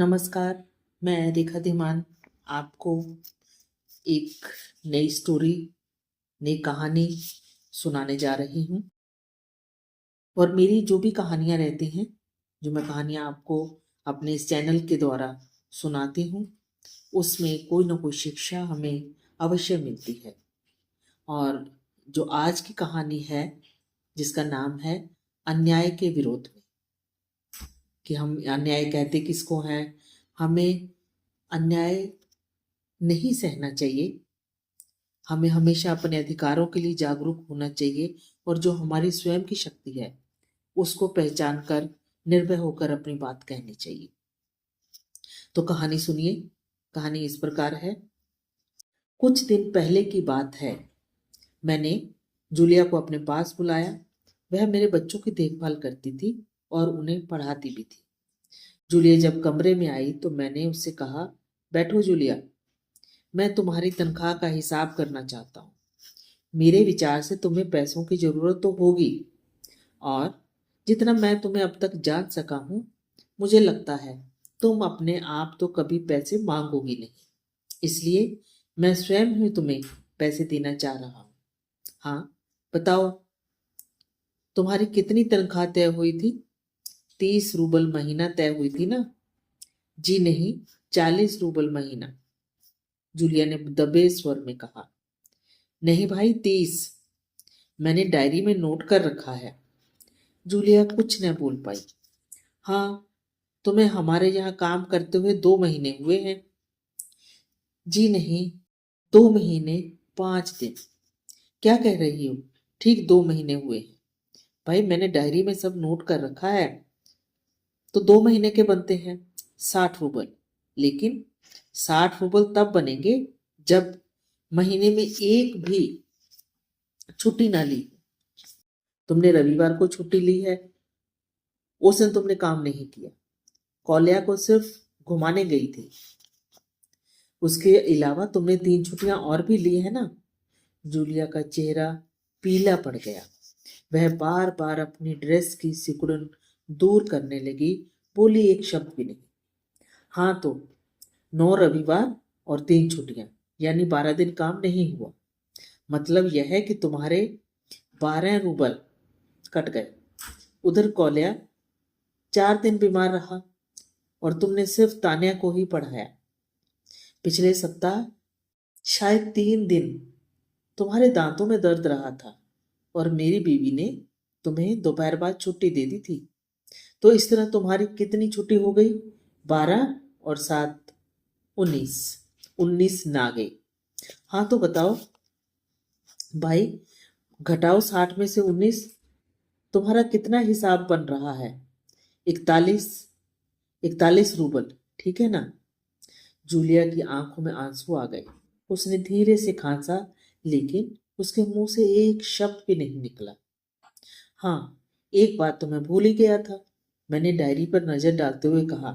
नमस्कार। मैं रेखा धीमान आपको एक नई स्टोरी, नई कहानी सुनाने जा रही हूँ। और मेरी जो भी कहानियाँ रहती हैं, जो मैं कहानियाँ आपको अपने इस चैनल के द्वारा सुनाती हूँ, उसमें कोई ना कोई शिक्षा हमें अवश्य मिलती है। और जो आज की कहानी है, जिसका नाम है अन्याय के विरोध में, कि हम अन्याय कहते किसको हैं। हमें अन्याय नहीं सहना चाहिए। हमें हमेशा अपने अधिकारों के लिए जागरूक होना चाहिए और जो हमारी स्वयं की शक्ति है उसको पहचान कर निर्भय होकर अपनी बात कहनी चाहिए। तो कहानी सुनिए। कहानी इस प्रकार है। कुछ दिन पहले की बात है। मैंने जूलिया को अपने पास बुलाया। वह मेरे बच्चों की देखभाल करती थी और उन्हें पढ़ाती भी थी। जूलिया जब कमरे में आई तो मैंने उससे कहा, बैठो जूलिया, मैं तुम्हारी तनख्वाह का हिसाब करना चाहता हूँ। मेरे विचार से तुम्हें पैसों की जरूरत तो होगी, और जितना मैं तुम्हें अब तक जान सका हूं, मुझे लगता है तुम अपने आप तो कभी पैसे मांगोगी नहीं। इसलिए मैं स्वयं ही तुम्हें पैसे देना चाह रहा हूं। हाँ, बताओ, तुम्हारी कितनी तनख्वाह तय हुई थी? 30 रूबल महीना तय हुई थी ना? जी नहीं, 40 रूबल महीना, जूलिया ने दबे स्वर में कहा। नहीं भाई, 30। मैंने डायरी में नोट कर रखा है। जूलिया कुछ न बोल पाई। हाँ, तुम्हें हमारे यहाँ काम करते हुए 2 महीने हुए हैं। जी नहीं, 2 महीने 5 दिन। क्या कह रही हो? ठीक 2 महीने हुए हैं। भाई, मैंने डायरी में सब नोट कर रखा है। तो 2 महीने के बनते हैं 60 रूबल। लेकिन 60 रूबल तब बनेंगे जब महीने में एक भी छुट्टी ना ली। तुमने रविवार को छुट्टी ली है, उस दिन तुमने काम नहीं किया, कौलिया को सिर्फ घुमाने गई थी। उसके अलावा तुमने 3 छुट्टियां और भी ली है ना? जूलिया का चेहरा पीला पड़ गया। वह बार बार अपनी ड्रेस की सिकुड़न दूर करने लगी, बोली एक शब्द भी नहीं। हाँ, तो 9 रविवार और 3 छुट्टियां, यानी 12 दिन काम नहीं हुआ। मतलब यह है कि तुम्हारे 12 रूबल कट गए। उधर कौलिया 4 दिन बीमार रहा और तुमने सिर्फ तान्या को ही पढ़ाया। पिछले सप्ताह शायद 3 दिन तुम्हारे दांतों में दर्द रहा था और मेरी बीवी ने तुम्हें दोपहर बाद छुट्टी दे दी थी। तो इस तरह तुम्हारी कितनी छुट्टी हो गई? 12 और 7, 19। 19 ना गई। हाँ, तो बताओ भाई, घटाओ 60 में से 19। तुम्हारा कितना हिसाब बन रहा है? 41। 41 रूबल, ठीक है ना? जूलिया की आंखों में आंसू आ गए। उसने धीरे से खांसा, लेकिन उसके मुंह से एक शब्द भी नहीं निकला। हाँ, एक बात तो मैं भूल ही गया था, मैंने डायरी पर नजर डालते हुए कहा।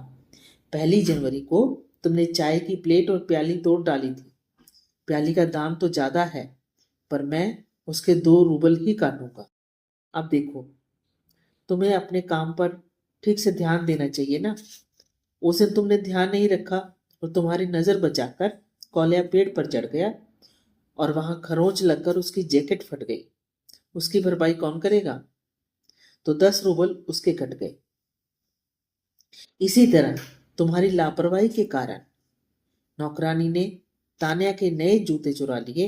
1 जनवरी को तुमने चाय की प्लेट और प्याली तोड़ डाली थी। प्याली का दाम तो ज्यादा है, पर मैं उसके 2 रूबल ही काटूंगा। अब देखो, तुम्हें अपने काम पर ठीक से ध्यान देना चाहिए ना। उस दिन तुमने ध्यान नहीं रखा और तुम्हारी नजर बचाकर कौलिया पेड़ पर चढ़ गया और वहां खरोंच लगकर उसकी जैकेट फट गई। उसकी भरपाई कौन करेगा? तो 10 रूबल उसके कट गए। इसी तरह तुम्हारी लापरवाही के कारण नौकरानी ने तान्या के नए जूते चुरा लिए।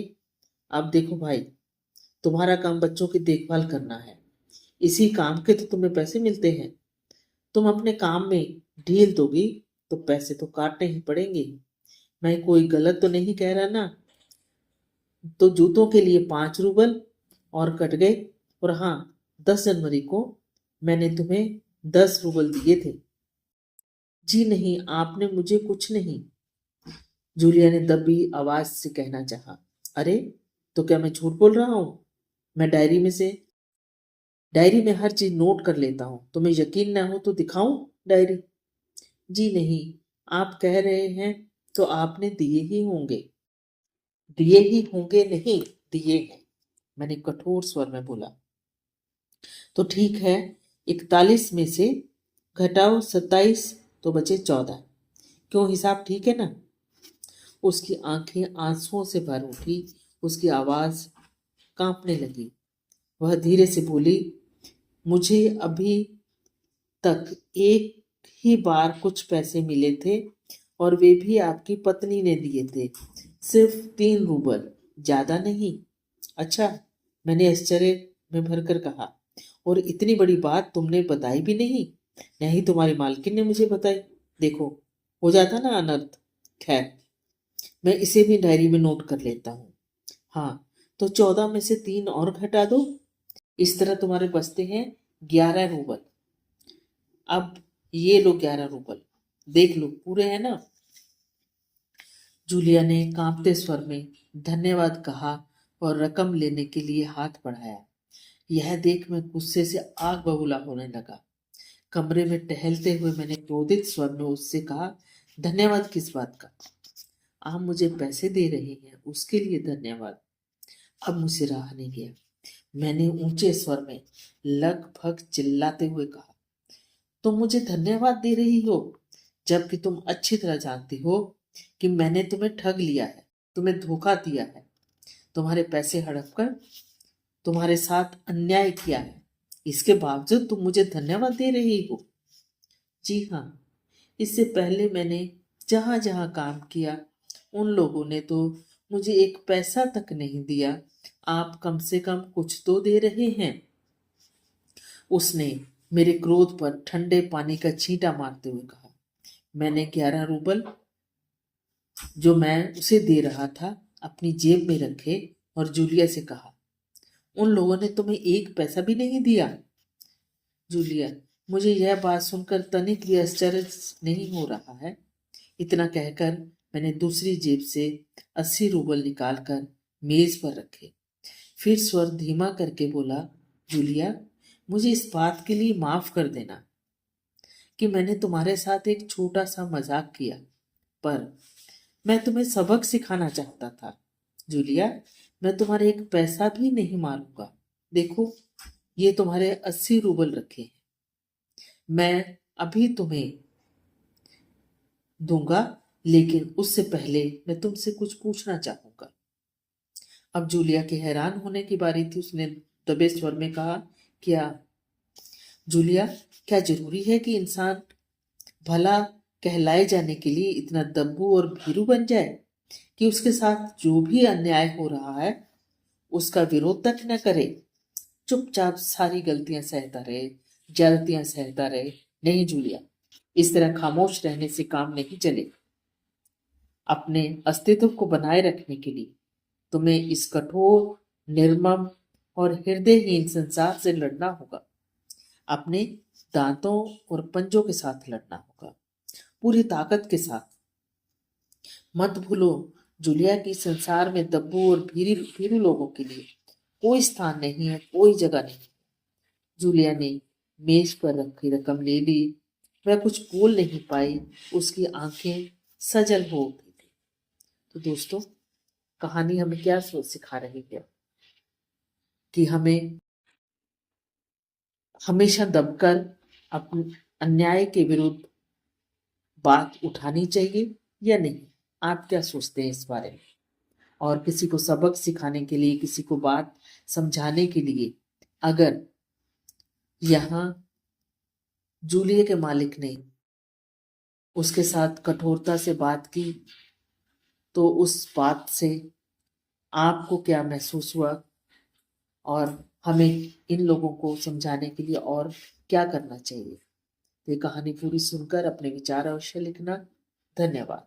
अब देखो भाई, तुम्हारा काम बच्चों की देखभाल करना है। इसी काम के तो तुम्हें पैसे मिलते हैं। तुम अपने काम में ढील दोगी तो पैसे तो काटने ही पड़ेंगे। मैं कोई गलत तो नहीं कह रहा ना? तो जूतों के लिए 5 रूबल और कट गए। और हाँ, 10 जनवरी को मैंने तुम्हें 10 रूबल दिए थे। जी नहीं, आपने मुझे कुछ नहीं, जूलिया ने दबी आवाज से कहना चाहा। अरे, तो क्या मैं झूठ बोल रहा हूं? मैं डायरी में हर चीज नोट कर लेता हूं। तुम्हें यकीन ना हो तो दिखाऊं डायरी? जी नहीं, आप कह रहे हैं तो आपने दिए ही होंगे। दिए ही होंगे नहीं, दिए हैं, मैंने कठोर स्वर में बोला। तो ठीक है, 41 में से घटाओ 27, तो बचे 14। क्यों, हिसाब ठीक है ना? उसकी आंखें आंसुओं से भर उठी, उसकी आवाज कांपने लगी। वह धीरे से बोली, मुझे अभी तक एक ही बार कुछ पैसे मिले थे, और वे भी आपकी पत्नी ने दिए थे। सिर्फ 3 रूबल, ज्यादा नहीं। अच्छा, मैंने आश्चर्य में भरकर कहा। और इतनी बड़ी बात तुमने बताई भी नहीं? नहीं, तुम्हारी मालकिन ने मुझे बताई। देखो, हो जाता ना अनर्थ। खैर, मैं इसे भी डायरी में नोट कर लेता हूँ। हाँ, तो 14 में से 3 और घटा दो। इस तरह तुम्हारे बचते हैं 11 रूबल। अब ये लो 11 रूबल, देख लो पूरे हैं ना? जूलिया ने कांपते स्वर में धन्यवाद कहा और रकम लेने के लिए हाथ बढ़ाया। यह देख मैं गुस्से से आग बबूला होने लगा। कमरे में टहलते हुए मैंने क्रोधित स्वर में उससे कहा, धन्यवाद किस बात का? आप मुझे पैसे दे रहे हैं, उसके लिए धन्यवाद। अब मुझे रहा नहीं गया। मैंने ऊंचे स्वर में लगभग चिल्लाते हुए कहा, तुम मुझे धन्यवाद दे रही हो, जबकि तुम अच्छी तरह जानती हो कि मैंने तुम्हें ठग लिया है, तुम्हें धोखा दिया है, तुम्हारे पैसे हड़प कर तुम्हारे साथ अन्याय किया है। इसके बावजूद तुम मुझे धन्यवाद दे रही हो? जी हाँ, इससे पहले मैंने जहां जहां काम किया, उन लोगों ने तो मुझे एक पैसा तक नहीं दिया। आप कम से कम कुछ तो दे रहे हैं। उसने मेरे क्रोध पर ठंडे पानी का छींटा मारते हुए कहा। मैंने 11 रूबल जो मैं उसे दे रहा था अपनी जेब में रखे और जूलिया से कहा, उन लोगों ने तुम्हें एक पैसा भी नहीं दिया? जूलिया, मुझे यह बात सुनकर तनिक भी आश्चर्य नहीं हो रहा है। इतना कहकर मैंने दूसरी जेब से 80 रूबल निकालकर मेज पर रखे। फिर स्वर धीमा करके बोला, जूलिया, मुझे इस बात के लिए माफ कर देना कि मैंने तुम्हारे साथ एक छोटा सा मजाक किया, पर मैं तुम्हें सबक सिखाना चाहता था। जूलिया, मैं तुम्हारे एक पैसा भी नहीं मारूंगा। देखो, ये तुम्हारे 80 रूबल रखे हैं। मैं अभी तुम्हें दूंगा, लेकिन उससे पहले मैं तुमसे कुछ पूछना चाहूंगा। अब जूलिया के हैरान होने की बारी थी। उसने दबे स्वर में कहा, क्या? जूलिया, क्या जरूरी है कि इंसान भला कहलाए जाने के लिए इतना दब्बू और भीरू बन जाए कि उसके साथ जो भी अन्याय हो रहा है उसका विरोध तक न करे, चुपचाप सारी गलतियां सहता रहे, ज्यादतियां सहता रहे? नहीं जूलिया, इस तरह खामोश रहने से काम नहीं चले। अपने अस्तित्व को बनाए रखने के लिए तुम्हें इस कठोर, निर्मम और हृदयहीन संसार से लड़ना होगा। अपने दांतों और पंजों के साथ लड़ना होगा, पूरी ताकत के साथ। मत भूलो जूलिया की संसार में दब्बू और भीरू भीरू लोगों के लिए कोई स्थान नहीं है, कोई जगह नहीं। जूलिया ने मेज पर रखी रकम ले ली। वह कुछ बोल नहीं पाई, उसकी आंखें सजल हो उठी थी। तो दोस्तों, कहानी हमें क्या सोच सिखा रही है कि हमें हमेशा दबकर अपने अन्याय के विरुद्ध बात उठानी चाहिए या नहीं? आप क्या सोचते हैं इस बारे में? और किसी को सबक सिखाने के लिए, किसी को बात समझाने के लिए अगर यहाँ जूलिया के मालिक ने उसके साथ कठोरता से बात की, तो उस बात से आपको क्या महसूस हुआ? और हमें इन लोगों को समझाने के लिए और क्या करना चाहिए? ये कहानी पूरी सुनकर अपने विचार अवश्य लिखना। धन्यवाद।